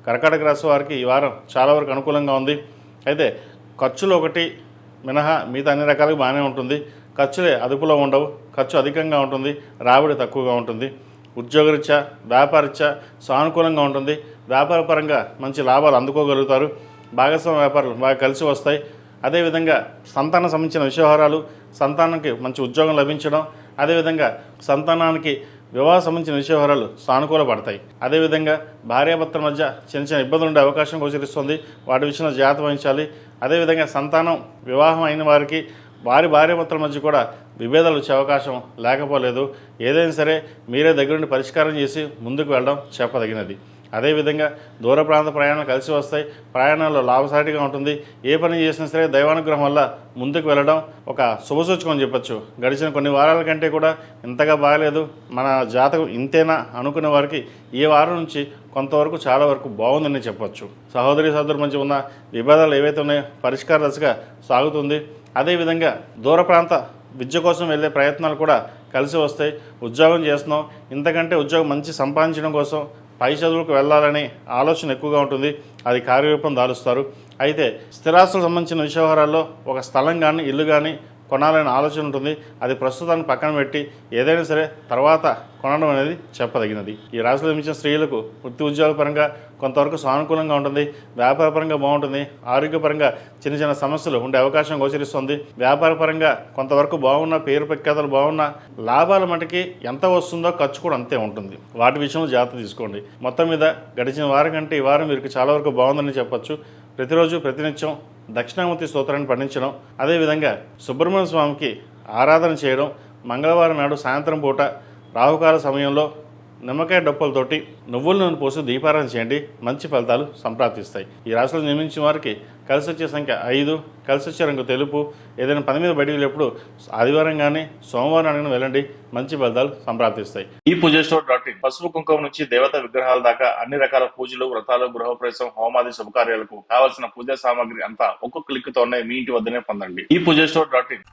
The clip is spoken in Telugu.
కర్కాటక రాశి వారికి ఈ వారం చాలా వరకు అనుకూలంగా ఉంది. అయితే ఖర్చులు ఒకటి మినహా మిగతా అన్ని రకాలుగా బాగానే ఉంటుంది. ఖర్చులే అదుపులో ఉండవు, ఖర్చు అధికంగా ఉంటుంది, రాబడి తక్కువగా ఉంటుంది. ఉద్యోగరీత్యా వ్యాపారరీత్యా సానుకూలంగా ఉంటుంది. వ్యాపారపరంగా మంచి లాభాలు అందుకోగలుగుతారు. భాగస్వామ్య వ్యాపారాలు బాగా కలిసి వస్తాయి. అదేవిధంగా సంతానం సంబంధించిన విషయాలు, సంతానానికి మంచి ఉద్యోగం లభించడం, అదేవిధంగా సంతానానికి వివాహ సంబంధించిన విషయాలు సానుకూల పడతాయి. అదేవిధంగా భార్యాభర్తల మధ్య చిన్న చిన్న ఇబ్బందులు ఉండే అవకాశం గోచరిస్తుంది. వాటి విషయంలో జాగ్రత్త వహించాలి. అదేవిధంగా సంతానం వివాహం అయిన వారికి వారి భార్యాభర్తల మధ్య కూడా విభేదాలు వచ్చే అవకాశం లేకపోలేదు. ఏదైనా సరే మీరే దగ్గరుండి పరిష్కారం చేసి ముందుకు వెళ్ళడం చెప్పదగినది. అదేవిధంగా దూర ప్రాంత ప్రయాణాలు కలిసి వస్తాయి. ప్రయాణాల్లో లాభసాటిగా ఉంటుంది. ఏ పని చేసినా సరే దైవానుగ్రహం వల్ల ముందుకు వెళ్ళడం ఒక శుభసూచకం అని చెప్పచ్చు. గడిచిన కొన్ని వారాల కంటే కూడా ఇంతగా బాగలేదు, మన జాతకం ఇంతేనా అనుకునే వారికి ఈ వారం నుంచి కొంతవరకు చాలా వరకు బాగుందని చెప్పచ్చు. సహోదరి సహోదరుల మధ్య ఉన్న విభేదాలు ఏవైతే ఉన్నాయో పరిష్కార దశగా సాగుతుంది. అదేవిధంగా దూర ప్రాంత విద్య కోసం వెళ్ళే ప్రయత్నాలు కూడా కలిసి వస్తాయి. ఉద్యోగం చేస్తున్నాం, ఇంతకంటే ఉద్యోగం మంచి సంపాదించడం కోసం పై చదువులకు వెళ్ళాలనే ఆలోచన ఎక్కువగా ఉంటుంది. అది కార్యరూపం దాలుస్తారు. అయితే స్థిరాస్తులకు సంబంధించిన విషయాల్లో ఒక స్థలం కానీ ఇల్లు కానీ కొనాలనే ఆలోచన ఉంటుంది. అది ప్రస్తుతాన్ని పక్కన పెట్టి ఏదైనా సరే తర్వాత కొనడం అనేది చెప్పదగినది. ఈ రాశిలో జన్మించిన స్త్రీలకు వృత్తి ఉద్యోగ పరంగా కొంతవరకు సానుకూలంగా ఉంటుంది. వ్యాపారపరంగా బాగుంటుంది. ఆరోగ్యపరంగా చిన్న చిన్న సమస్యలు ఉండే అవకాశం గోచరిస్తుంది. వ్యాపారపరంగా కొంతవరకు బాగున్న, పేరు ప్రఖ్యాతలు బాగున్న, లాభాల మటుకి ఎంత వస్తుందో ఖర్చు కూడా అంతే ఉంటుంది. వాటి విషయంలో జాగ్రత్త తీసుకోండి. మొత్తం మీద గడిచిన వారం కంటే ఈ వారం మీకు చాలా వరకు బాగుందని చెప్పచ్చు. ప్రతిరోజు ప్రతినిత్యం దక్షిణామూర్తి స్తోత్రాన్ని పఠించడం, అదేవిధంగా సుబ్రహ్మణ్య స్వామికి ఆరాధన చేయడం, మంగళవారం నాడు సాయంత్రం పూట రాహుకాల సమయంలో నిమ్మకాయ డొప్పలతోటి నువ్వుల నూనె పోసి దీపారాధన చేయండి. మంచి ఫలితాలు సంప్రాప్తిస్తాయి. ఈ రాశిలో నిర్మించిన వారికి కలిసి వచ్చే సంఖ్య 5, కలిసి వచ్చే రంగు తెలుపు. ఏదైనా పని మీద బయటికి వెళ్ళేప్పుడు ఆదివారం కానీ సోమవారం కానీ వెళ్ళండి. మంచి ఫలితాలు సంప్రాప్తిస్తాయి. ఈ పూజస్టోర్.in పసుపు కుంకుమ నుంచి దేవతా విగ్రహాల దాకా అన్ని రకాల పూజలు, వ్రతాలు, గృహప్రవేశం, హోమాది శుభకార్యాలకు కావాల్సిన పూజా సామాగ్రి అంతా ఒక్కొక్క క్లిక్ తోనే మీ ఇంటి వద్దనే పొందండి. ఈ పూజస్టోర్.in